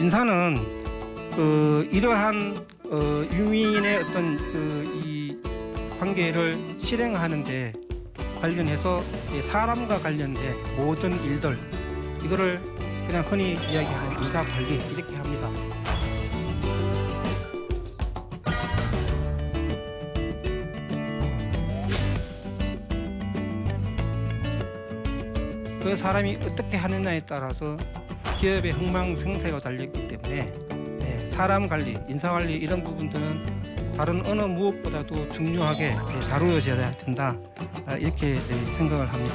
인사는 이러한 유민의 어떤 이 관계를 실행하는데 관련해서 사람과 관련된 모든 일들 이거를 그냥 흔히 이야기하는 인사 관리 이렇게 합니다. 그 사람이 어떻게 하느냐에 따라서 기업의 흥망성쇠가 달렸기 때문에 사람 관리, 인사 관리 이런 부분들은 다른 어느 무엇보다도 중요하게 다루어져야 된다 이렇게 생각을 합니다.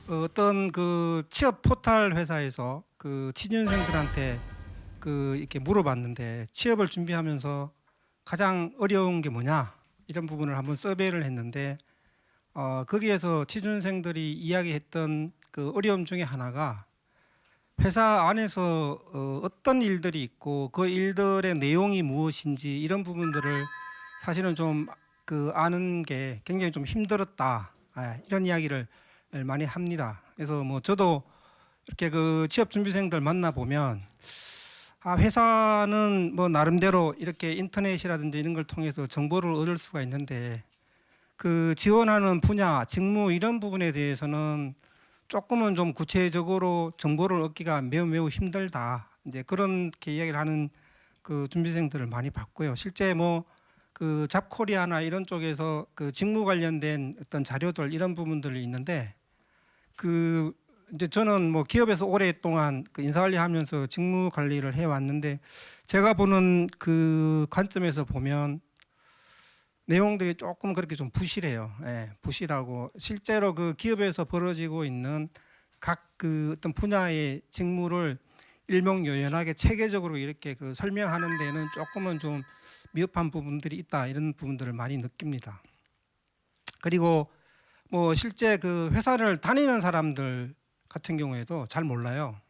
어떤 그 취업 포털 회사에서 그 취준생들한테 이렇게 물어봤는데 취업을 준비하면서 가장 어려운 게 뭐냐 이런 부분을 한번 서베이를 했는데 거기에서 취준생들이 이야기했던 그 어려움 중에 하나가 회사 안에서 어떤 일들이 있고 그 일들의 내용이 무엇인지 이런 부분들을 사실은 좀 아는 게 굉장히 좀 힘들었다 이런 이야기를 많이 합니다. 그래서 뭐 저도 이렇게 그 취업 준비생들 만나 보면 회사는 뭐 나름대로 이렇게 인터넷이라든지 이런 걸 통해서 정보를 얻을 수가 있는데 그 지원하는 분야, 직무 이런 부분에 대해서는 조금은 좀 구체적으로 정보를 얻기가 매우 힘들다. 이제 그렇게 이야기를 하는 그 준비생들을 많이 봤고요. 실제 뭐 그 잡코리아나 이런 쪽에서 그 직무 관련된 어떤 자료들 이런 부분들이 있는데 이제 저는 뭐 기업에서 오랫동안 그 인사관리하면서 직무 관리를 해왔는데 제가 보는 그 관점에서 보면 내용들이 조금 그렇게 좀 부실해요. 부실하고 실제로 그 기업에서 벌어지고 있는 각 그 어떤 분야의 직무를 일목요연하게 체계적으로 이렇게 그 설명하는 데는 조금은 좀 미흡한 부분들이 있다 이런 부분들을 많이 느낍니다. 그리고 뭐 실제 그 회사를 다니는 사람들 같은 경우에도 잘 몰라요.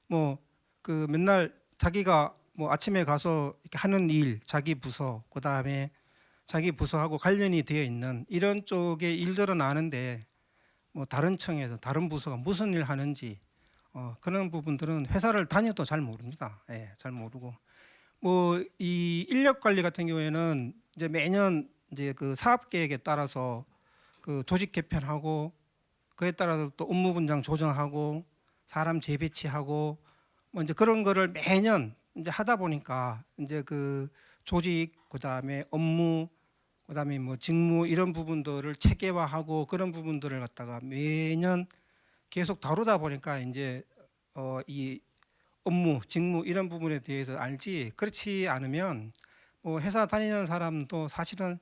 뭐 그 맨날 자기가 뭐 아침에 가서 이렇게 하는 일, 자기 부서, 그 다음에 자기 부서하고 관련이 되어 있는 이런 쪽의 일들은 아는데 뭐 다른 청에서 다른 부서가 무슨 일 하는지 그런 부분들은 회사를 다녀도 잘 모릅니다. 잘 모르고 뭐 이 인력 관리 같은 경우에는 이제 매년 이제 그 사업 계획에 따라서 그 조직 개편하고 그에 따라서 또 업무 분장 조정하고 사람 재배치하고 뭐 이제 그런 거를 매년 이제 하다 보니까 이제 그 조직 그다음에 업무 그다음에 뭐 직무 이런 부분들을 체계화하고 그런 부분들을 갖다가 매년 계속 다루다 보니까 이제 이 업무, 직무 이런 부분에 대해서 알지 그렇지 않으면 뭐 회사 다니는 사람도 사실은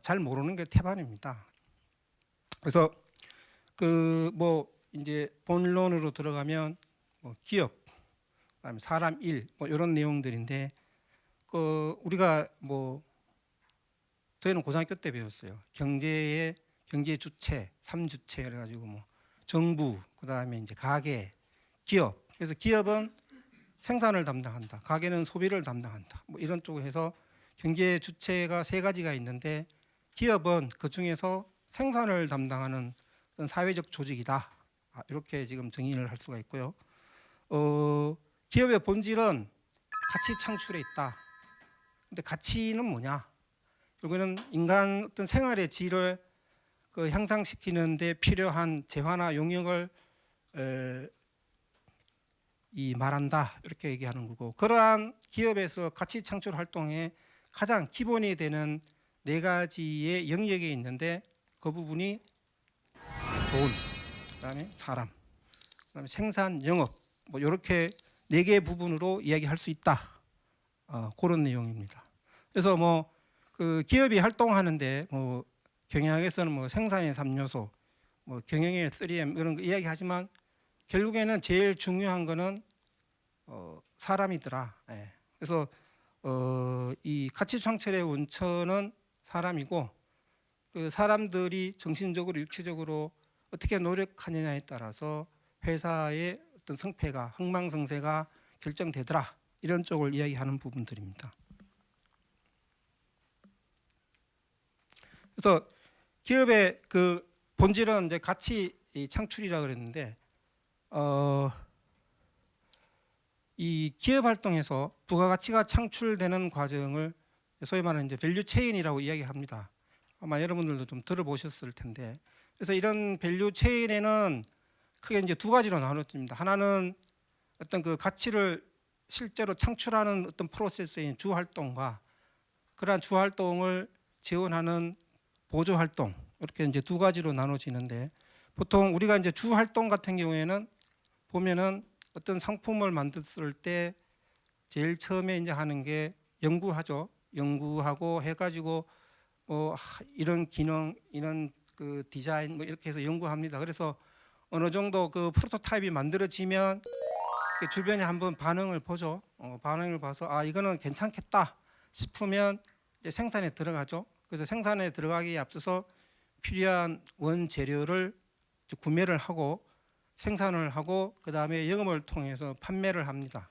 잘 모르는 게 태반입니다. 그래서 그 뭐 이제 본론으로 들어가면 뭐 기업, 그다음에 사람 일 뭐 이런 내용들인데 그 우리가 뭐 저희는 고등학교 때 배웠어요. 경제 주체, 삼주체 그래가지고 뭐 정부, 그다음에 이제 가계, 기업. 그래서 기업은 생산을 담당한다. 가계는 소비를 담당한다. 뭐 이런 쪽으로 해서 경제 주체가 세 가지가 있는데 기업은 그 중에서 생산을 담당하는 어떤 사회적 조직이다. 이렇게 지금 정의를 할 수가 있고요. 기업의 본질은 가치 창출에 있다. 근데 가치는 뭐냐? 결국에는 인간 어떤 생활의 질을 그 향상시키는데 필요한 재화나 용역을 말한다 이렇게 얘기하는 거고 그러한 기업에서 가치 창출 활동의 가장 기본이 되는 네 가지의 영역이 있는데 그 부분이 돈, 그다음에 사람, 그다음에 생산, 영업 뭐 이렇게 네 개의 부분으로 이야기할 수 있다. 그런 내용입니다. 그래서 뭐 그 기업이 활동하는데 뭐 경영학에서는 뭐 생산의 3요소, 뭐 경영의 3M 이런 거 이야기하지만 결국에는 제일 중요한 거는 사람이더라. 그래서 이 가치 창출의 원천은 사람이고 그 사람들이 정신적으로 육체적으로 어떻게 노력하느냐에 따라서 회사의 어떤 성패가 흥망성쇠가 결정되더라 이런 쪽을 이야기하는 부분들입니다. 그래서 기업의 그 본질은 이제 가치 창출이라 그랬는데 이 기업 활동에서 부가가치가 창출되는 과정을 소위 말하는 이제 밸류 체인이라고 이야기합니다. 아마 여러분들도 좀 들어보셨을 텐데, 그래서 이런 밸류 체인에는 크게 이제 두 가지로 나눠집니다. 하나는 어떤 그 가치를 실제로 창출하는 어떤 프로세스인 주 활동과 그러한 주 활동을 지원하는 보조 활동, 이렇게 이제 두 가지로 나눠지는데, 보통 우리가 이제 주 활동 같은 경우에는 보면은 어떤 상품을 만들었을 때 제일 처음에 이제 하는 게 연구하죠. 연구하고 해가지고 이런 기능, 이런 그 디자인 뭐 이렇게 해서 연구합니다. 그래서 어느 정도 그 프로토타입이 만들어지면 주변에 한번 반응을 보죠. 반응을 봐서 아 이거는 괜찮겠다 싶으면 이제 생산에 들어가죠. 그래서 생산에 들어가기에 앞서서 필요한 원재료를 구매를 하고 생산을 하고 그 다음에 영업을 통해서 판매를 합니다.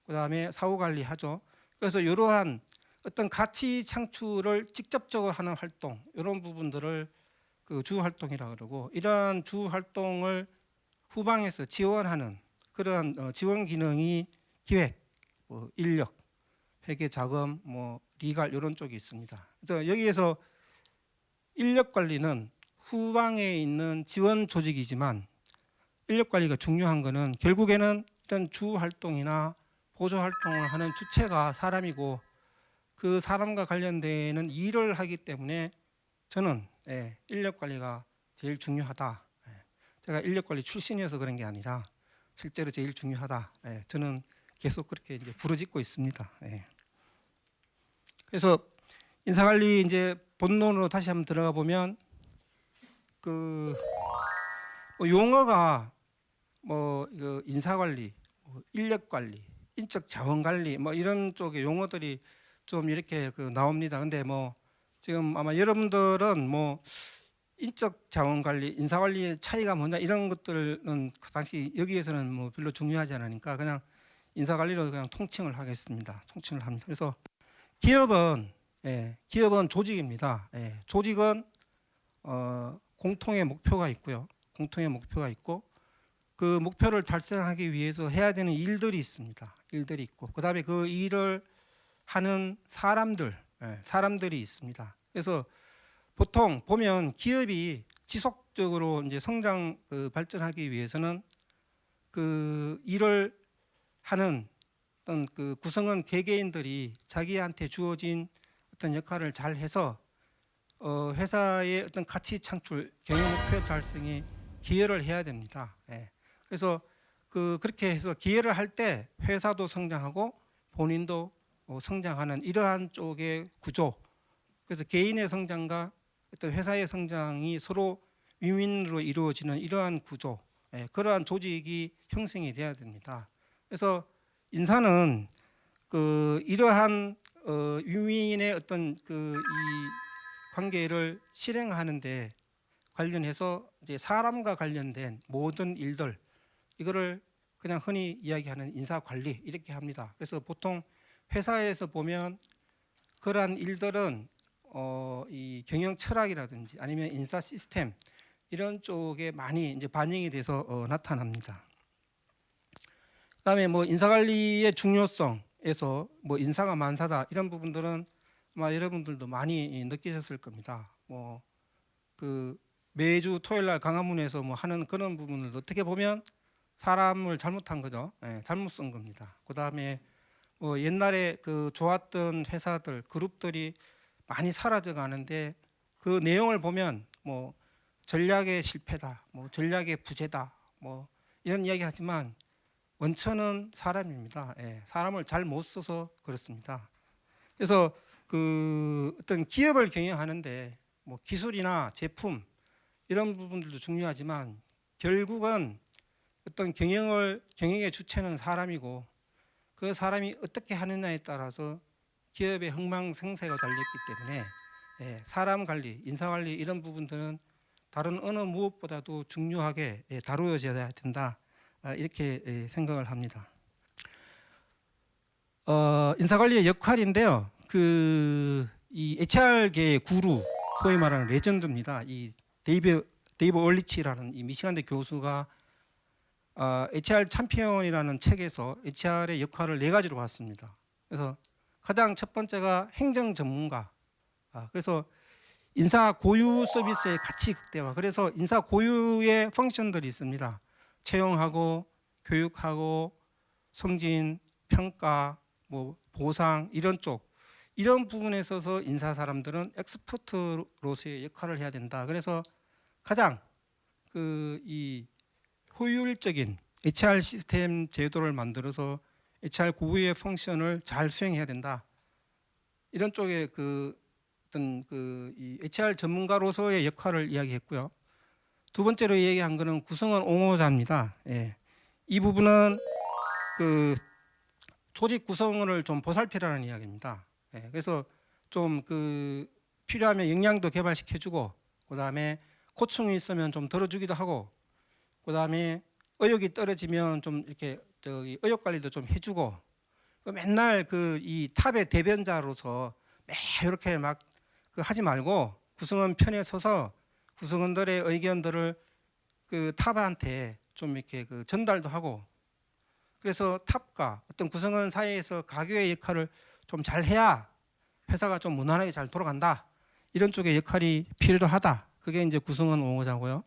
그 다음에 사후 관리하죠. 그래서 이러한 어떤 가치 창출을 직접적으로 하는 활동, 이런 부분들을 그 주 활동이라 그러고, 이러한 주 활동을 후방에서 지원하는 그러한 지원 기능이 기획, 인력, 회계 자금, 리갈 이런 쪽이 있습니다. 그래서 여기에서 인력 관리는 후방에 있는 지원 조직이지만 인력 관리가 중요한 것은 결국에는 이런 주 활동이나 보조 활동을 하는 주체가 사람이고 그 사람과 관련되는 일을 하기 때문에 저는 인력 관리가 제일 중요하다. 제가 인력 관리 출신이어서 그런 게 아니라 실제로 제일 중요하다. 저는 계속 그렇게 이제 부르짖고 있습니다. 그래서 인사관리 이제 본론으로 다시 한번 들어가 보면 그 용어가 이거 인사관리, 인력관리, 인적 자원관리 이런 쪽의 용어들이 좀 이렇게 나옵니다. 근데 지금 아마 여러분들은 인적 자원관리, 인사관리의 차이가 뭐냐 이런 것들은 당시 여기에서는 별로 중요하지 않으니까 그냥 인사관리로 그냥 통칭을 하겠습니다. 통칭을 합니다. 그래서 기업은 조직입니다. 조직은 공통의 목표가 있고요. 공통의 목표가 있고 그 목표를 달성하기 위해서 해야 되는 일들이 있습니다. 일들이 있고 그다음에 그 일을 하는 사람들이 있습니다. 그래서 보통 보면 기업이 지속적으로 이제 성장 발전하기 위해서는 그 일을 하는 어떤 그 구성원 개개인들이 자기한테 주어진 어떤 역할을 잘 해서 회사의 어떤 가치 창출, 경영 목표 달성에 기여를 해야 됩니다. 그래서 그렇게 해서 기여를 할 때 회사도 성장하고 본인도 성장하는 이러한 쪽의 구조. 그래서 개인의 성장과 어떤 회사의 성장이 서로 윈윈으로 이루어지는 이러한 구조, 그러한 조직이 형성이 돼야 됩니다. 그래서 인사는 이러한 윈윈의 어떤 이 관계를 실행하는데 관련해서 이제 사람과 관련된 모든 일들 이거를 그냥 흔히 이야기하는 인사 관리 이렇게 합니다. 그래서 보통 회사에서 보면 그러한 일들은 이 경영 철학이라든지 아니면 인사 시스템 이런 쪽에 많이 이제 반영이 돼서 나타납니다. 그다음에 인사 관리의 중요성에서 인사가 만사다 이런 부분들은 아마 여러분들도 많이 느끼셨을 겁니다. 매주 토요일 날 강화문에서 하는 그런 부분을 어떻게 보면 사람을 잘못한 거죠. 잘못 쓴 겁니다. 그다음에 옛날에 좋았던 회사들 그룹들이 많이 사라져 가는데 그 내용을 보면 전략의 실패다, 전략의 부재다, 이런 이야기 하지만 원천은 사람입니다. 사람을 잘 못 써서 그렇습니다. 그래서 어떤 기업을 경영하는데 기술이나 제품 이런 부분들도 중요하지만 결국은 어떤 경영의 주체는 사람이고 그 사람이 어떻게 하느냐에 따라서 기업의 흥망성쇠가 달렸기 때문에 예, 사람 관리, 인사 관리 이런 부분들은 다른 어느 무엇보다도 중요하게 다루어져야 된다. 이렇게 생각을 합니다. 인사 관리의 역할인데요. 이 HR계의 구루, 소위 말하는 레전드입니다. 이 데이브 얼리치라는 이 미시간대 교수가 HR 챔피언이라는 책에서 HR의 역할을 4가지로 봤습니다. 그래서 가장 첫 번째가 행정 전문가. 그래서 인사 고유 서비스의 가치 극대화. 그래서 인사 고유의 펑션들이 있습니다. 채용하고 교육하고 승진, 평가, 뭐 보상 이런 쪽, 이런 부분에 있어서 인사 사람들은 엑스퍼트로서의 역할을 해야 된다. 그래서 가장 이 효율적인 HR 시스템 제도를 만들어서 HR 고유의 펑션을 잘 수행해야 된다. 이런 쪽에 어떤 이 HR 전문가로서의 역할을 이야기했고요. 두 번째로 얘기한 거는 구성원 옹호자입니다. 예. 이 부분은 조직 구성원을 좀 보살피라는 이야기입니다. 예. 그래서 좀 필요하면 역량도 개발시켜주고, 그다음에 고충이 있으면 좀 덜어주기도 하고, 그다음에 의욕이 떨어지면 좀 이렇게 의욕 관리도 좀 해주고, 맨날 이 탑의 대변자로서 매 이렇게 막 하지 말고 구성원 편에 서서 구성원들의 의견들을 탑한테 좀 이렇게 전달도 하고, 그래서 탑과 어떤 구성원 사이에서 가교의 역할을 좀 잘 해야 회사가 좀 무난하게 잘 돌아간다. 이런 쪽의 역할이 필요하다. 그게 이제 구성원 옹호자고요.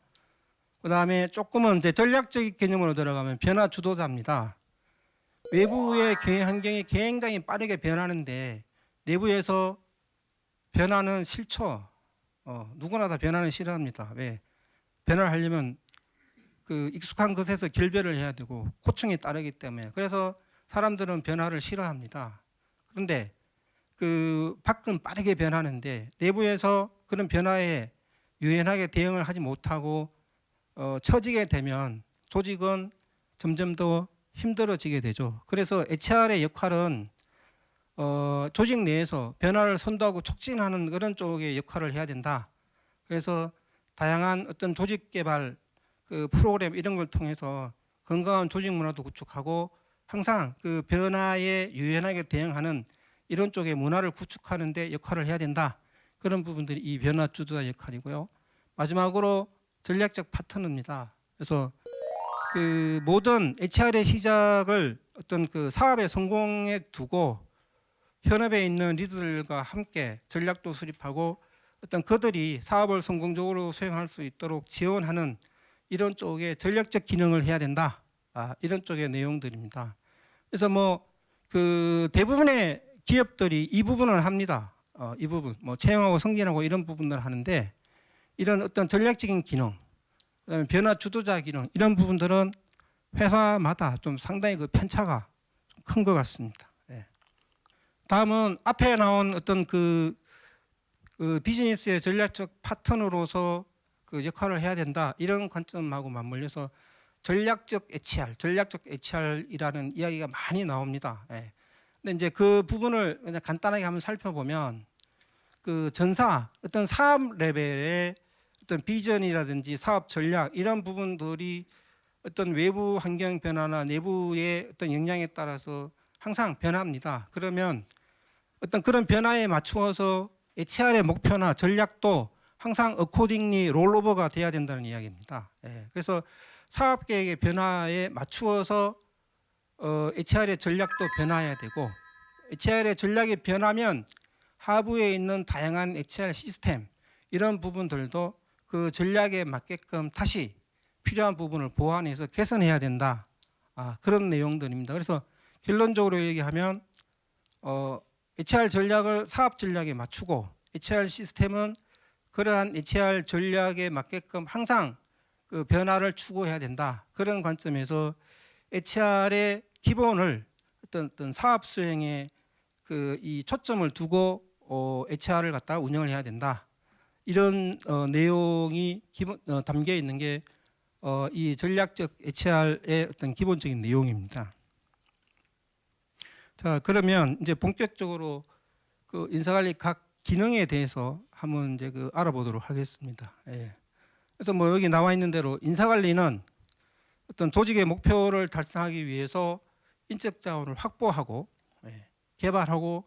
그다음에 조금은 이제 전략적인 개념으로 들어가면 변화 주도자입니다. 외부의 경영 환경이 굉장히 빠르게 변하는데 내부에서 변화는 싫죠. 누구나 다 변화는 싫어합니다. 왜? 변화를 하려면 익숙한 것에서 결별을 해야 되고 고충이 따르기 때문에. 그래서 사람들은 변화를 싫어합니다. 그런데 밖은 빠르게 변하는데 내부에서 그런 변화에 유연하게 대응을 하지 못하고 처지게 되면 조직은 점점 더 힘들어지게 되죠. 그래서 HR의 역할은 조직 내에서 변화를 선도하고 촉진하는 그런 쪽의 역할을 해야 된다. 그래서 다양한 어떤 조직 개발 프로그램 이런 걸 통해서 건강한 조직 문화도 구축하고 항상 변화에 유연하게 대응하는 이런 쪽의 문화를 구축하는 데 역할을 해야 된다. 그런 부분들이 이 변화 주도자 역할이고요. 마지막으로 전략적 파트너입니다. 그래서 모든 HR의 시작을 어떤 사업의 성공에 두고 현업에 있는 리더들과 함께 전략도 수립하고 어떤 그들이 사업을 성공적으로 수행할 수 있도록 지원하는 이런 쪽의 전략적 기능을 해야 된다. 이런 쪽의 내용들입니다. 그래서 대부분의 기업들이 이 부분을 합니다. 이 부분, 채용하고 승진하고 이런 부분들을 하는데 이런 어떤 전략적인 기능, 그다음에 변화 주도자 기능 이런 부분들은 회사마다 좀 상당히 편차가 큰 것 같습니다. 예. 다음은 앞에 나온 어떤 비즈니스의 전략적 파트너로서 역할을 해야 된다 이런 관점하고 맞물려서 전략적 HR이라는 이야기가 많이 나옵니다. 예. 근데 이제 그 부분을 그냥 간단하게 한번 살펴보면 전사 어떤 사업 레벨의 어떤 비전이라든지 사업 전략 이런 부분들이 어떤 외부 환경 변화나 내부의 어떤 영향에 따라서 항상 변합니다. 그러면 어떤 그런 변화에 맞추어서 HR의 목표나 전략도 항상 어코딩리 롤오버가 돼야 된다는 이야기입니다. 예, 그래서 사업 계획의 변화에 맞추어서 HR의 전략도 변화해야 되고 HR의 전략이 변하면 하부에 있는 다양한 HR 시스템 이런 부분들도 그 전략에 맞게끔 다시 필요한 부분을 보완해서 개선해야 된다. 그런 내용들입니다. 그래서 결론적으로 얘기하면 HR 전략을 사업 전략에 맞추고 HR 시스템은 그러한 HR 전략에 맞게끔 항상 변화를 추구해야 된다. 그런 관점에서 HR의 기본을 어떤 사업 수행에 이 초점을 두고 HR을 갖다 운영을 해야 된다. 이런 내용이 담겨 있는 게 이 전략적 HR의 어떤 기본적인 내용입니다. 자, 그러면 이제 본격적으로 인사관리 각 기능에 대해서 한번 이제 알아보도록 하겠습니다. 예. 그래서 뭐 여기 나와 있는 대로 인사관리는 어떤 조직의 목표를 달성하기 위해서 인적 자원을 확보하고 개발하고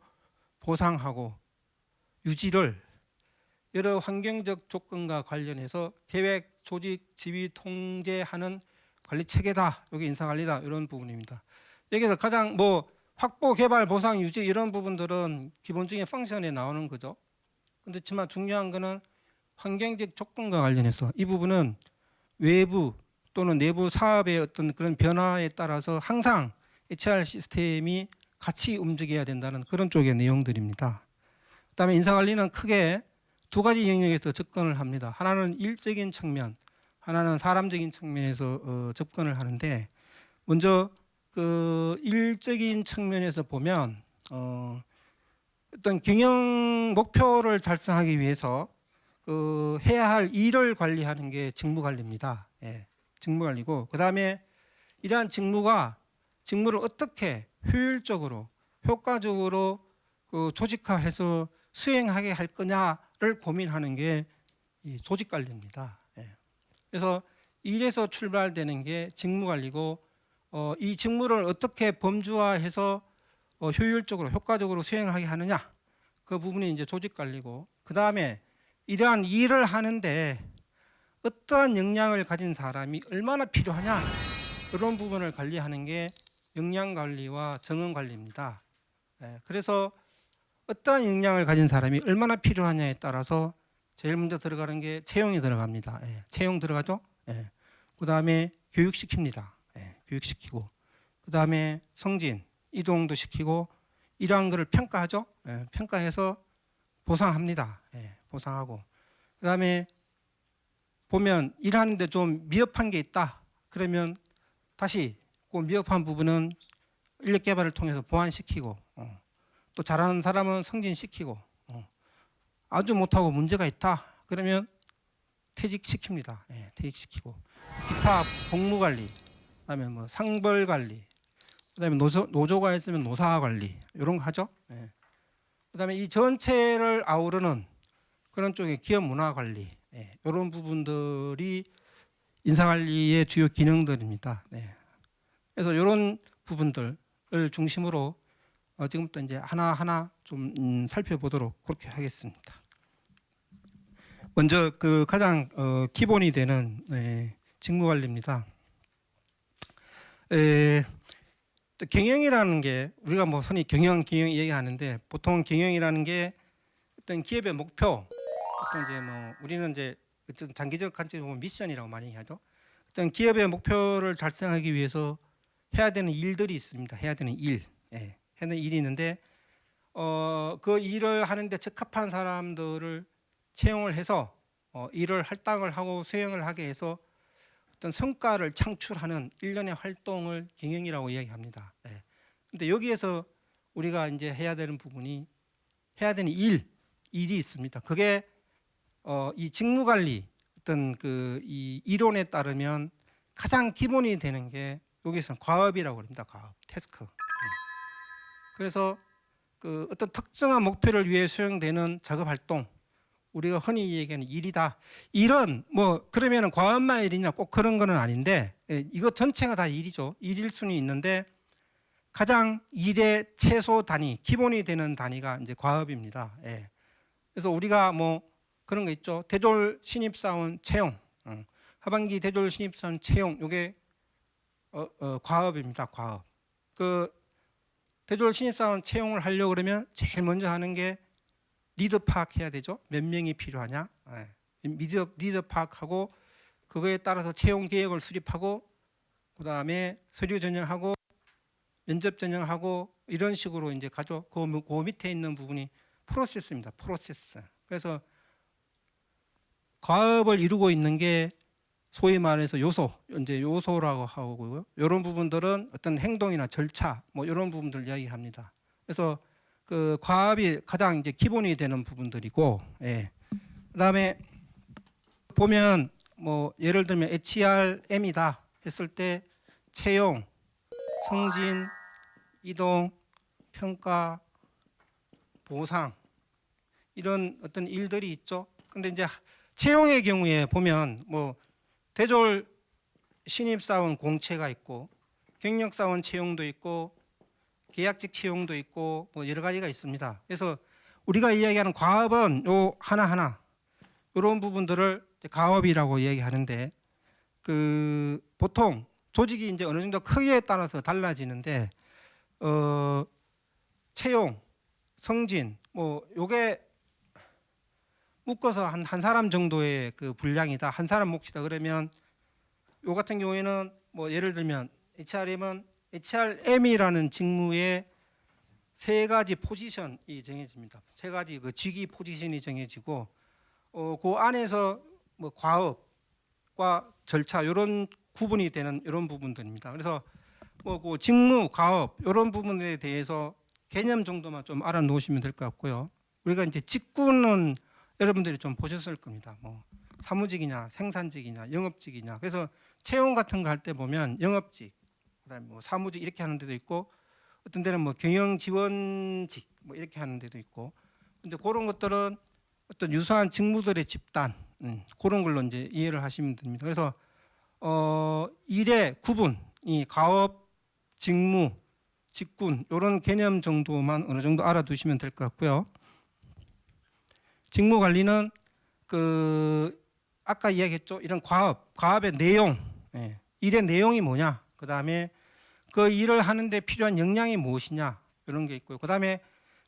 보상하고 유지를 여러 환경적 조건과 관련해서 계획, 조직, 지휘, 통제하는 관리 체계다. 여기 인사관리다. 이런 부분입니다. 여기서 가장 뭐 확보, 개발, 보상, 유지 이런 부분들은 기본적인 펑션에 나오는 거죠. 그렇지만 중요한 거는 환경적 조건과 관련해서 이 부분은 외부 또는 내부 사업의 어떤 그런 변화에 따라서 항상 HR 시스템이 같이 움직여야 된다는 그런 쪽의 내용들입니다. 그다음에 인사관리는 크게 두 가지 영역에서 접근을 합니다. 하나는 일적인 측면, 하나는 사람적인 측면에서 접근을 하는데 먼저 그 일적인 측면에서 보면 어떤 경영 목표를 달성하기 위해서 해야 할 일을 관리하는 게 직무관리입니다. 예, 직무관리고 그 다음에 이러한 직무를 어떻게 효율적으로 효과적으로 조직화해서 수행하게 할 거냐를 고민하는 게 이 조직관리입니다. 예. 그래서 일에서 출발되는 게 직무관리고 이 직무를 어떻게 범주화해서 효율적으로 효과적으로 수행하게 하느냐 그 부분이 이제 조직관리고 그 다음에 이러한 일을 하는데 어떠한 역량을 가진 사람이 얼마나 필요하냐 그런 부분을 관리하는 게 역량관리와 정원관리입니다. 예. 그래서 어떠한 역량을 가진 사람이 얼마나 필요하냐에 따라서 제일 먼저 들어가는 게 채용이 들어갑니다. 예, 채용 들어가죠. 예, 그 다음에 교육시킵니다. 예, 교육시키고 그 다음에 승진, 이동도 시키고 이러한 것을 평가하죠. 예, 평가해서 보상합니다. 예, 보상하고 그 다음에 보면 일하는데 좀 미흡한 게 있다. 그러면 다시 그 미흡한 부분은 인력 개발을 통해서 보완시키고 또 잘하는 사람은 승진시키고 아주 못하고 문제가 있다 그러면 퇴직시킵니다. 예, 퇴직시키고 기타 복무관리 그다음에 뭐 상벌관리 그다음에 노조가 있으면 노사관리 이런 거 하죠. 예. 그다음에 이 전체를 아우르는 그런 쪽의 기업 문화관리 이런 부분들이 인사관리의 주요 기능들입니다. 네. 그래서 이런 부분들을 중심으로 지금부터 이제 하나하나 좀 살펴보도록 그렇게 하겠습니다. 먼저 그 가장 기본이 되는 직무관리입니다. 또 경영이라는 게 우리가 뭐 흔히 경영 얘기하는데 보통 경영이라는 게 어떤 기업의 목표, 어떤 이제 뭐 우리는 이제 어떤 장기적 관점으로 보면 미션이라고 많이 하죠. 어떤 기업의 목표를 달성하기 위해서 해야 되는 일들이 있습니다. 해야 되는 일. 하는 일이 있는데 그 일을 하는데 적합한 사람들을 채용을 해서 일을 할당을 하고 수행을 하게 해서 어떤 성과를 창출하는 일련의 활동을 경영이라고 이야기합니다. 근데 여기에서 우리가 이제 해야 되는 부분이 해야 되는 일이 있습니다. 그게 이 직무관리 어떤 이 이론에 따르면 가장 기본이 되는 게 여기서는 과업이라고 합니다. 과업, 태스크. 그래서 그 어떤 특정한 목표를 위해 수행되는 작업 활동, 우리가 흔히 얘기하는 일이다. 일은 뭐 그러면은 과업만 일이냐 꼭 그런 거는 아닌데 이거 전체가 다 일이죠. 일일 수는 있는데 가장 일의 최소 단위, 기본이 되는 단위가 이제 과업입니다. 그래서 우리가 뭐 그런 거 있죠. 대졸 신입사원 채용, 하반기 대졸 신입사원 채용, 이게 과업입니다. 과업. 그 대졸 신입사원 채용을 하려고 그러면 제일 먼저 하는 게 리더 파악해야 되죠. 몇 명이 필요하냐. 리더 파악하고 그거에 따라서 채용 계획을 수립하고 그 다음에 서류 전형하고 면접 전형하고 이런 식으로 이제 가죠. 그 밑에 있는 부분이 프로세스입니다. 프로세스. 그래서 과업을 이루고 있는 게 소위 말해서 요소라고 하고요. 이런 부분들은 어떤 행동이나 절차 뭐 이런 부분들 이야기합니다. 그래서 그 과업이 가장 이제 기본이 되는 부분들이고, 그다음에 보면 뭐 예를 들면 HRM이다 했을 때 채용, 승진, 이동, 평가, 보상 이런 어떤 일들이 있죠. 근데 이제 채용의 경우에 보면 뭐 대졸 신입사원 공채가 있고 경력사원 채용도 있고 계약직 채용도 있고 뭐 여러 가지가 있습니다. 그래서 우리가 이야기하는 과업은 요 하나하나 이런 부분들을 이제 과업이라고 이야기하는데 그 보통 조직이 이제 어느 정도 크기에 따라서 달라지는데 채용, 성진 뭐 요게 묶어서 한 사람 정도의 그 분량이다. 한 사람 몫이다. 그러면 요 같은 경우에는 뭐 예를 들면 HRM은 HRM이라는 직무의 세 가지 포지션이 정해집니다. 세 가지 그 직위 포지션이 정해지고 그 안에서 뭐 과업과 절차 이런 구분이 되는 이런 부분들입니다. 그래서 뭐 그 직무, 과업 이런 부분에 대해서 개념 정도만 좀 알아놓으시면 될 것 같고요. 우리가 이제 직군은 여러분들이 좀 보셨을 겁니다. 뭐 사무직이냐, 생산직이냐, 영업직이냐. 그래서 채용 같은 거 할 때 보면 영업직, 그다음에 뭐 사무직 이렇게 하는 데도 있고 어떤 데는 뭐 경영 지원직 뭐 이렇게 하는 데도 있고. 근데 그런 것들은 어떤 유사한 직무들의 집단 그런 걸로 이제 이해를 하시면 됩니다. 그래서 일의 구분, 이 가업, 직무, 직군 이런 개념 정도만 어느 정도 알아두시면 될 것 같고요. 직무 관리는 그 아까 이야기했죠. 이런 과업의 내용, 일의 내용이 뭐냐. 그 다음에 그 일을 하는데 필요한 역량이 무엇이냐 이런 게 있고요. 그 다음에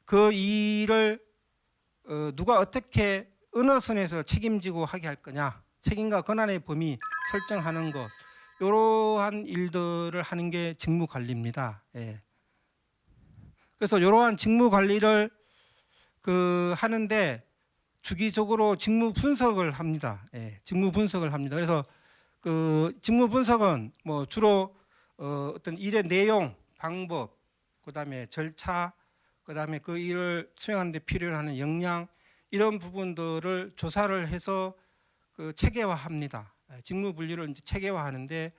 그 일을 누가 어떻게 어느 선에서 책임지고 하게 할 거냐, 책임과 권한의 범위 설정하는 것, 이러한 일들을 하는 게 직무 관리입니다. 예. 그래서 이러한 직무 관리를 그 하는데 주기적으로 직무 분석을 합니다. 예. 직무 분석을 합니다. 그래서 그 직무 분석은 뭐 주로 어떤 일의 내용, 방법, 그다음에 절차, 그다음에 그 일을 수행하는 데 필요하는 역량 이런 부분들을 조사를 해서 그 체계화합니다. 직무 분류를 이제 체계화하는데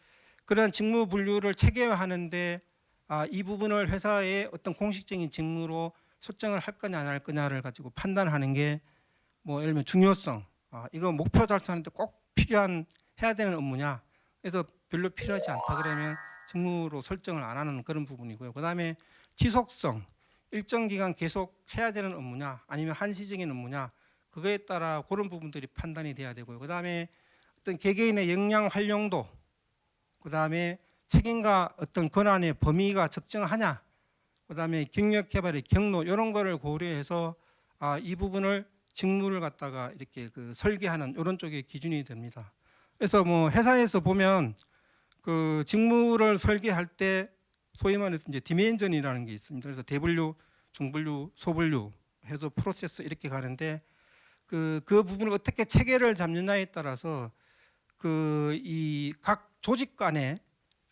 그런 직무 분류를 체계화하는데 이 부분을 회사의 어떤 공식적인 직무로 설정을 할 거냐 안 할 거냐를 가지고 판단하는 게 뭐 예를 들면 중요성, 이거 목표 달성하는데 꼭 필요한 해야 되는 업무냐, 그래서 별로 필요하지 않다 그러면 직무로 설정을 안 하는 그런 부분이고요. 그다음에 지속성, 일정 기간 계속 해야 되는 업무냐 아니면 한시적인 업무냐 그거에 따라 그런 부분들이 판단이 돼야 되고요. 그다음에 어떤 개개인의 역량 활용도, 그다음에 책임과 어떤 권한의 범위가 적정하냐, 그다음에 경력 개발의 경로 이런 거를 고려해서 이 부분을 직무를 갖다가 이렇게 그 설계하는 이런 쪽의 기준이 됩니다. 그래서 뭐 회사에서 보면 그 직무를 설계할 때 소위 말해서 이제 디멘전이라는 게 있습니다. 그래서 대분류, 중분류, 소분류 해서 프로세스 이렇게 가는데 그 부분을 어떻게 체계를 잡느냐에 따라서 그 이 각 조직 간의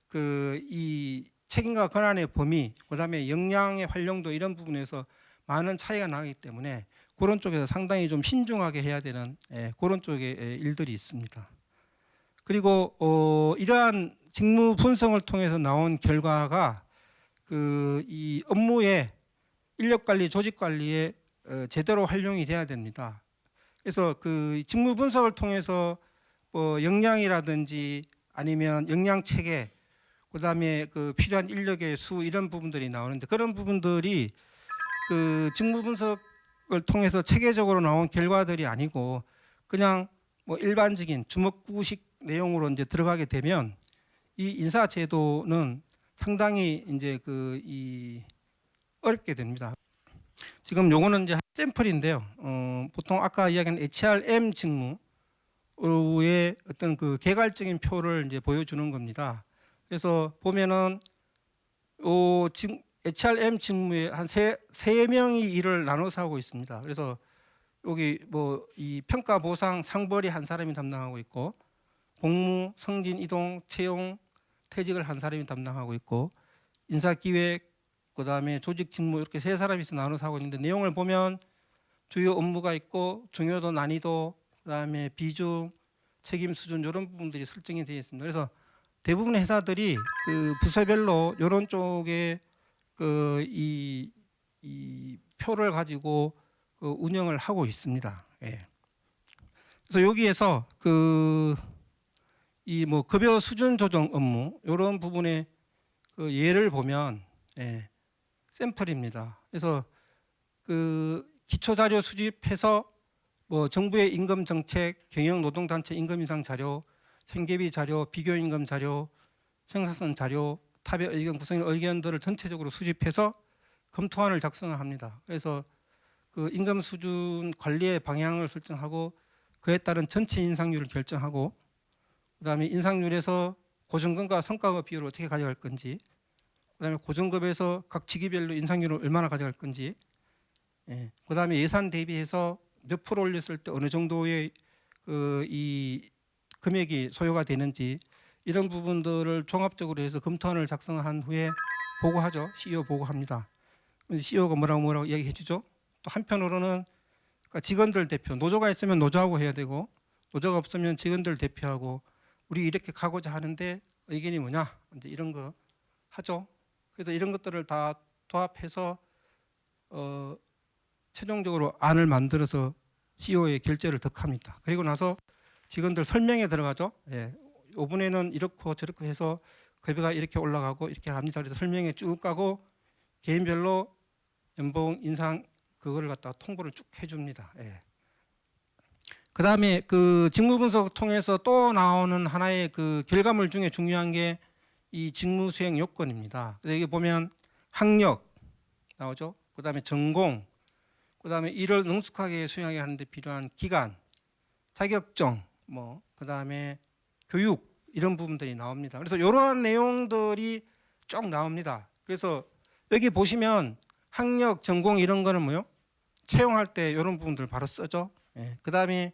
그 이 책임과 권한의 범위, 그다음에 역량의 활용도 이런 부분에서 많은 차이가 나기 때문에 그런 쪽에서 상당히 좀 신중하게 해야 되는 그런 쪽의 일들이 있습니다. 그리고 이러한 직무 분석을 통해서 나온 결과가 그 이 업무의 인력 관리, 조직 관리에 제대로 활용이 돼야 됩니다. 그래서 그 직무 분석을 통해서 뭐 역량이라든지 아니면 역량 체계, 그다음에 그 필요한 인력의 수 이런 부분들이 나오는데 그런 부분들이 그 직무 분석을 통해서 체계적으로 나온 결과들이 아니고 그냥 뭐 일반적인 주먹구식 내용으로 이제 들어가게 되면 이 인사 제도는 상당히 이제 그 이 어렵게 됩니다. 지금 요거는 이제 샘플인데요. 보통 아까 이야기한 HRM 직무의 어떤 그 개괄적인 표를 이제 보여주는 겁니다. 그래서 보면은 지금 HRM 직무에 한 세 명이 일을 나눠서 하고 있습니다. 그래서 여기 뭐 이 평가 보상 상벌이 한 사람이 담당하고 있고 복무, 승진, 이동, 채용, 퇴직을 한 사람이 담당하고 있고 인사기획, 그다음에 조직 직무 이렇게 세 사람이서 나눠서 하고 있는데 내용을 보면 주요 업무가 있고 중요도, 난이도, 그다음에 비중, 책임 수준 이런 부분들이 설정이 되어 있습니다. 그래서 대부분의 회사들이 그 부서별로 이런 쪽에 그 이 표를 가지고 운영을 하고 있습니다. 예. 그래서 여기에서 그 이 뭐 급여 수준 조정 업무 이런 부분에 그 예를 보면 예, 샘플입니다. 그래서 그 기초 자료 수집해서 뭐 정부의 임금 정책, 경영 노동단체 임금 인상 자료, 생계비 자료, 비교 임금 자료, 생산성 자료, 탑의 의견 구성 의견들을 전체적으로 수집해서 검토안을 작성합니다. 그래서 그 임금 수준 관리의 방향을 설정하고 그에 따른 전체 인상률을 결정하고 그다음에 인상률에서 고정급과 성과급 비율을 어떻게 가져갈 건지 그다음에 고정급에서 각 직위별로 인상률을 얼마나 가져갈 건지 예. 그다음에 예산 대비해서 몇 프로 올렸을 때 어느 정도의 이 금액이 소요가 되는지 이런 부분들을 종합적으로 해서 검토안을 작성한 후에 보고하죠. CEO 보고합니다. CEO가 뭐라고 얘기해 주죠. 또 한편으로는 그러니까 직원들 대표, 노조가 있으면 노조하고 해야 되고 노조가 없으면 직원들 대표하고 우리 이렇게 가고자 하는데 의견이 뭐냐 이제 이런 거 하죠. 그래서 이런 것들을 다 도합해서 최종적으로 안을 만들어서 CEO의 결재를 덕합니다. 그리고 나서 직원들 설명에 들어가죠. 예, 이번에는 이렇고 저렇고 해서 급여가 이렇게 올라가고 이렇게 합니다. 그래서 설명에 쭉 가고 개인별로 연봉 인상 그거를 갖다가 통보를 쭉 해줍니다. 예. 그다음에 그 직무 분석 통해서 또 나오는 하나의 그 결과물 중에 중요한 게 이 직무 수행 요건입니다. 그래서 여기 보면 학력 나오죠. 그다음에 전공, 그다음에 일을 능숙하게 수행하게 하는데 필요한 기간, 자격증, 뭐 그다음에 교육 이런 부분들이 나옵니다. 그래서 이러한 내용들이 쭉 나옵니다. 그래서 여기 보시면 학력, 전공 이런 거는 뭐요? 채용할 때 이런 부분들 바로 쓰죠. 예. 그다음에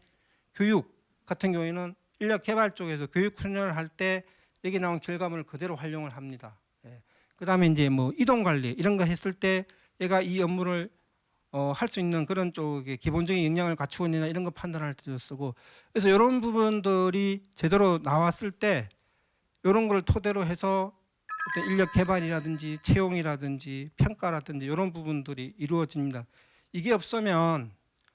교육 같은 경우에는 인력 개발 쪽에서 교육 훈련을 할 때 여기 나온 결과물을 그대로 활용을 합니다. 예. 그다음에 이제 뭐 이동 관리 이런 거 했을 때 얘가 이 업무를 할 수 있는 그런 쪽에 기본적인 역량을 갖추고 있느냐 이런 거 판단할 때도 쓰고 그래서 이런 부분들이 제대로 나왔을 때 이런 걸 토대로 해서 어떤 인력 개발이라든지 채용이라든지 평가라든지 이런 부분들이 이루어집니다. 이게 없으면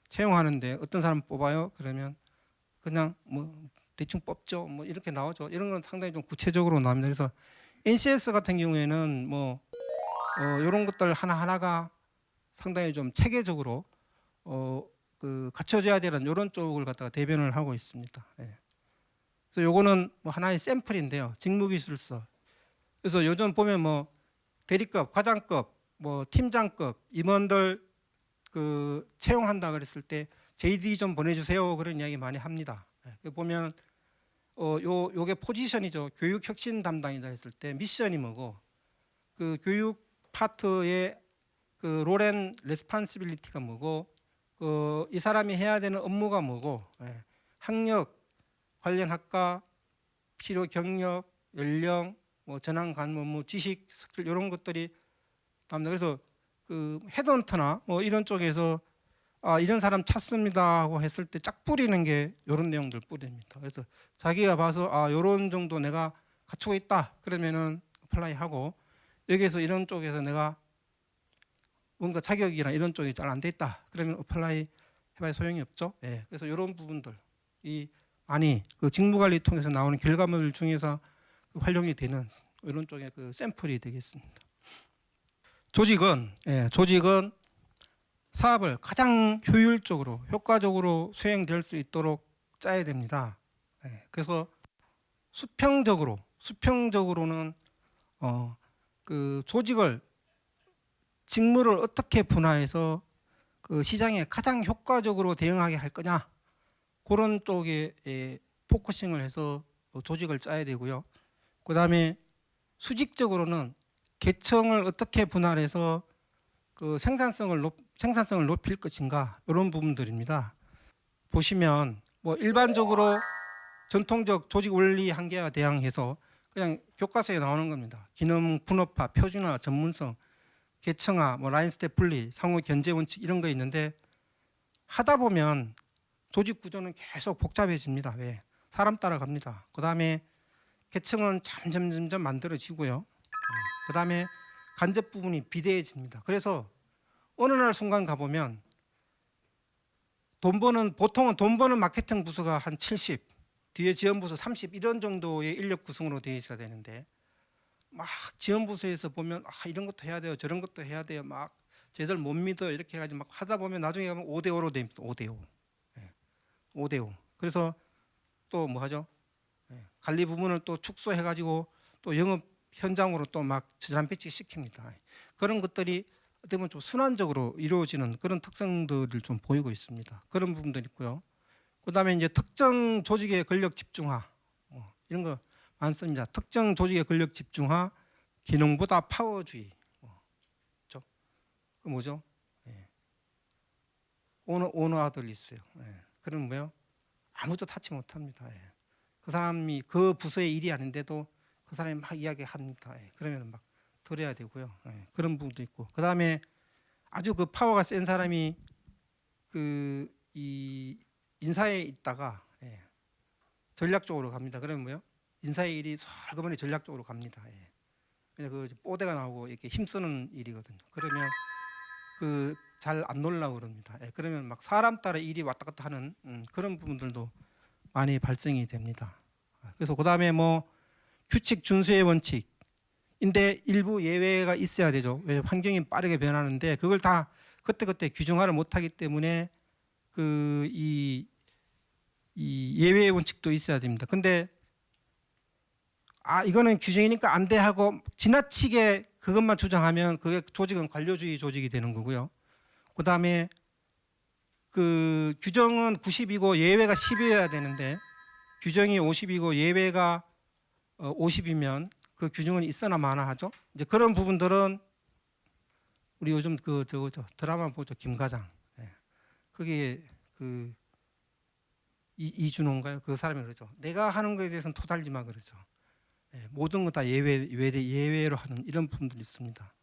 채용하는데 어떤 사람 뽑아요? 그러면 그냥 뭐 대충 뽑죠. 뭐 이렇게 나오죠. 이런 건 상당히 좀 구체적으로 나옵니다. 그래서 NCS 같은 경우에는 뭐 이런 것들 하나하나가 상당히 좀 체계적으로 그 갖춰져야 되는 이런 쪽을 갖다가 대변을 하고 있습니다. 예. 그래서 요거는 뭐 하나의 샘플인데요. 직무기술서. 그래서 요즘 보면 뭐 대리급, 과장급, 뭐 팀장급 임원들 그 채용한다 그랬을 때 JD 좀 보내주세요 그런 이야기 많이 합니다. 예. 보면 요게 포지션이죠. 교육 혁신 담당이다 했을 때 미션이 뭐고 그 교육 파트의 그 롤앤 레스판시빌리티가 뭐고 이 사람이 해야 되는 업무가 뭐고 예. 학력 관련 학과 필요 경력 연령 뭐 전환 관문 뭐 지식 스킬 이런 것들이 나옵니다. 그래서 그 헤드헌터나 뭐 이런 쪽에서 이런 사람 찾습니다 하고 했을 때 짝 뿌리는 게 이런 내용들 뿌립니다. 그래서 자기가 봐서 이런 정도 내가 갖추고 있다 그러면은 어플라이 하고 여기에서 이런 쪽에서 내가 뭔가 자격이나 이런 쪽이 잘 안 돼 있다 그러면 어플라이 해봐야 소용이 없죠. 예. 그래서 이런 부분들이 많이 그 직무관리 통해서 나오는 결과물 중에서 활용이 되는 이런 쪽의 그 샘플이 되겠습니다. 조직은 사업을 가장 효율적으로 효과적으로 수행될 수 있도록 짜야 됩니다. 예. 그래서 수평적으로는 그 조직을 직무를 어떻게 분화해서 그 시장에 가장 효과적으로 대응하게 할 거냐 그런 쪽에 포커싱을 해서 조직을 짜야 되고요. 그 다음에 수직적으로는 계층을 어떻게 분할해서 그 생산성을 높일 것인가 이런 부분들입니다. 보시면 뭐 일반적으로 전통적 조직 원리 한계와 대항해서 그냥 교과서에 나오는 겁니다. 기능 분업화, 표준화, 전문성, 계층화, 뭐 라인 스텝 분리, 상호 견제 원칙 이런 거 있는데 하다 보면 조직 구조는 계속 복잡해집니다. 왜? 사람 따라갑니다. 그 다음에 계층은 점점 만들어지고요. 그 다음에 간접 부분이 비대해집니다. 그래서 어느 날 순간 가보면 보통은 돈 버는 마케팅 부서가 한 70, 뒤에 지원부서 30 이런 정도의 인력 구성으로 되어 있어야 되는데 막 지원부서에서 보면 이런 것도 해야 돼요, 저런 것도 해야 돼요, 막 쟤들 못 믿어 이렇게 해가지고 막 하다 보면 나중에 가면 5대5로 됩니다. 5대5. 5대5. 그래서 또 뭐 하죠? 관리 부문을 또 축소해가지고 또 영업 현장으로 또 막 저장 배치 시킵니다. 그런 것들이 어떻게 보면 좀 순환적으로 이루어지는 그런 특성들을 좀 보이고 있습니다. 그런 부분들이 있고요. 그다음에 이제 특정 조직의 권력 집중화 이런 거 많습니다. 특정 조직의 권력 집중화, 기능보다 파워주의. 그렇죠? 그 뭐죠? 오너아들 있어요. 그런 뭐요? 아무도 타치 못합니다. 그 사람이 그 부서의 일이 아닌데도 그 사람이 막 이야기합니다. 그러면 막 들어야 되고요. 그런 부분도 있고. 그 다음에 아주 그 파워가 센 사람이 이 인사에 있다가 전략적으로 갑니다. 그러면 뭐요? 인사의 일이 설거머니 전략적으로 갑니다. 왜냐 그 뽀대가 나오고 이렇게 힘쓰는 일이거든요. 그러면 그 잘 안 놀라고 그럽니다. 그러면 막 사람 따라 일이 왔다 갔다 하는 그런 부분들도 많이 발생이 됩니다. 그래서 그 다음에 뭐 규칙 준수의 원칙인데 일부 예외가 있어야 되죠. 왜 환경이 빠르게 변하는데 그걸 다 그때그때 규정화를 못하기 때문에 이 예외의 원칙도 있어야 됩니다. 근데 이거는 규정이니까 안 돼 하고 지나치게 그것만 주장하면 그게 조직은 관료주의 조직이 되는 거고요. 그 다음에 그 규정은 90이고 예외가 10이어야 되는데 규정이 50이고 예외가 50이면 그 규정은 있어나 마나 하죠. 이제 그런 부분들은 우리 요즘 저거죠 드라마 보죠, 김과장. 그게 이준호인가요? 그 사람이 그러죠. 내가 하는 거에 대해서는 토달지 마 그러죠. 모든 거 다 예외로 하는 이런 부분들이 있습니다.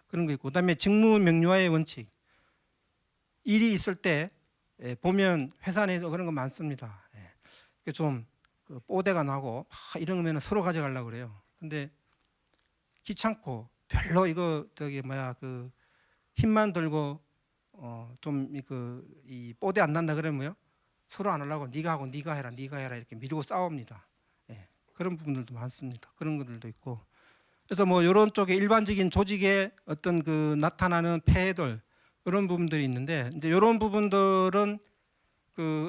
그런 거 있고, 그다음에 직무 명료화의 원칙. 일이 있을 때 보면 회사 내에서 그런 거 많습니다. 좀 뽀대가 나고 이러면 서로 가져가려고 그래요. 근데 귀찮고 별로 이거 힘만 들고 좀 이 뽀대 안 난다 그러면요 서로 안 하려고 네가 해라 이렇게 미루고 싸웁니다. 그런 부분들도 많습니다. 그런 것들도 있고. 그래서 뭐 이런 쪽에 일반적인 조직의 어떤 나타나는 폐해들 이런 부분들이 있는데 이제 이런 부분들은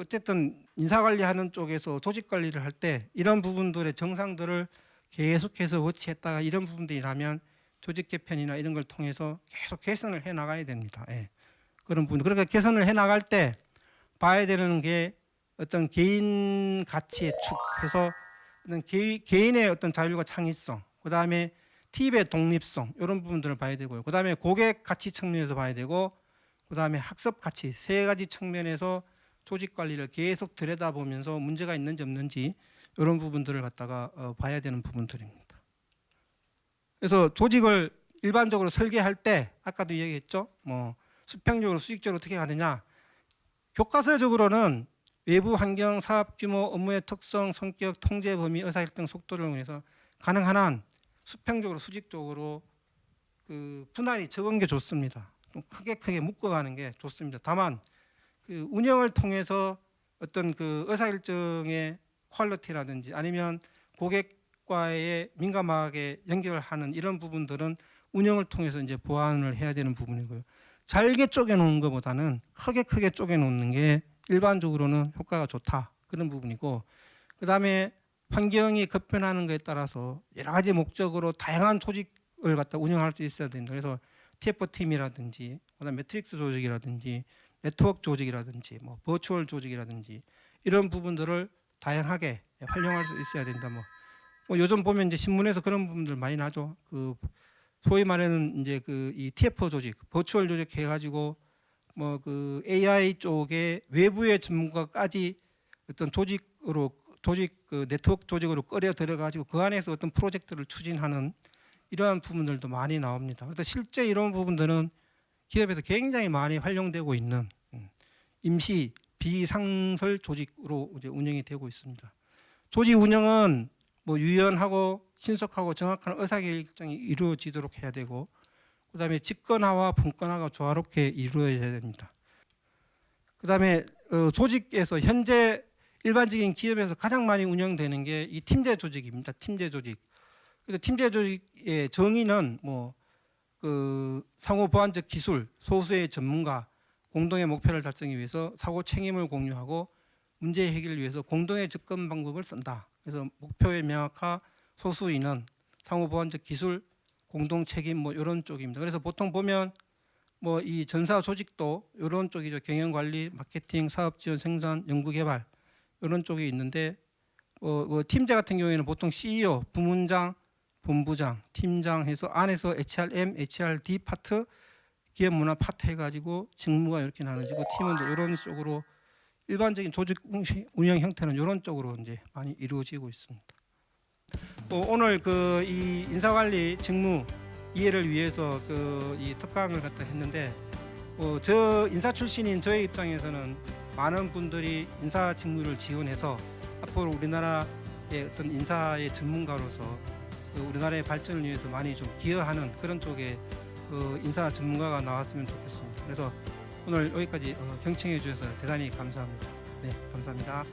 어쨌든 인사관리하는 쪽에서 조직 관리를 할 때 이런 부분들의 정상들을 계속해서 워치했다가 이런 부분들이라면 조직 개편이나 이런 걸 통해서 계속 개선을 해 나가야 됩니다. 그런 부분. 그러니까 개선을 해 나갈 때 봐야 되는 게 어떤 개인 가치의 축해서 어떤 개인의 어떤 자율과 창의성, 그 다음에 팁의 독립성 이런 부분들을 봐야 되고요. 그 다음에 고객 가치 측면에서 봐야 되고, 그 다음에 학습 가치 세 가지 측면에서 조직 관리를 계속 들여다보면서 문제가 있는지 없는지 이런 부분들을 갖다가 봐야 되는 부분들입니다. 그래서 조직을 일반적으로 설계할 때 아까도 얘기했죠. 뭐 수평적으로 수직적으로 어떻게 가느냐. 교과서적으로는 외부 환경, 사업 규모, 업무의 특성, 성격, 통제 범위, 의사결정 속도를 통해서 가능한 한 수평적으로 수직적으로 분할이 적은 게 좋습니다. 좀 크게 묶어가는 게 좋습니다. 다만 운영을 통해서 어떤 의사결정의 퀄리티라든지 아니면 고객과의 민감하게 연결하는 이런 부분들은 운영을 통해서 이제 보완을 해야 되는 부분이고요. 잘게 쪼개놓은 것보다는 크게 쪼개놓는 게 일반적으로는 효과가 좋다 그런 부분이고, 그 다음에 환경이 급변하는 것에 따라서 여러 가지 목적으로 다양한 조직을 갖다 운영할 수 있어야 됩니다. 그래서 TF 팀이라든지, 그다음 매트릭스 조직이라든지, 네트워크 조직이라든지, 뭐 버추얼 조직이라든지 이런 부분들을 다양하게 활용할 수 있어야 된다. 뭐 요즘 보면 이제 신문에서 그런 부분들 많이 나죠. 소위 말하는 이제 이 TF 조직, 버추얼 조직 해가지고 뭐 AI 쪽에 외부의 전문가까지 어떤 조직 네트워크 조직으로 끌어 들여가지고 그 안에서 어떤 프로젝트를 추진하는 이러한 부분들도 많이 나옵니다. 그래서 실제 이런 부분들은 기업에서 굉장히 많이 활용되고 있는 임시 비상설 조직으로 이제 운영이 되고 있습니다. 조직 운영은 뭐 유연하고 신속하고 정확한 의사결정이 이루어지도록 해야 되고, 그다음에 직권화와 분권화가 조화롭게 이루어져야 됩니다. 그다음에 조직에서 현재 일반적인 기업에서 가장 많이 운영되는 게 이 팀제 조직입니다. 팀제 조직. 그래서 팀제 조직의 정의는 뭐 그 상호 보완적 기술, 소수의 전문가, 공동의 목표를 달성하기 위해서 사고 책임을 공유하고 문제 해결을 위해서 공동의 접근 방법을 쓴다. 그래서 목표의 명확화, 소수 인원, 상호 보완적 기술, 공동 책임 뭐 이런 쪽입니다. 그래서 보통 보면 뭐 이 전사 조직도 이런 쪽이죠. 경영 관리, 마케팅, 사업 지원, 생산, 연구 개발 이런 쪽이 있는데 팀제 같은 경우에는 보통 CEO, 부문장, 본부장, 팀장 해서 안에서 HRM, HRD 파트, 기업 문화 파트 해가지고 직무가 이렇게 나눠지고 팀은 이런 쪽으로 일반적인 조직 운영 형태는 이런 쪽으로 이제 많이 이루어지고 있습니다. 오늘 그 이 인사관리 직무 이해를 위해서 그 이 특강을 갖다 했는데 저 인사 출신인 저의 입장에서는 많은 분들이 인사 직무를 지원해서 앞으로 우리나라의 어떤 인사의 전문가로서 우리나라의 발전을 위해서 많이 좀 기여하는 그런 쪽에 인사 전문가가 나왔으면 좋겠습니다. 그래서 오늘 여기까지 경청해 주셔서 대단히 감사합니다. 네, 감사합니다.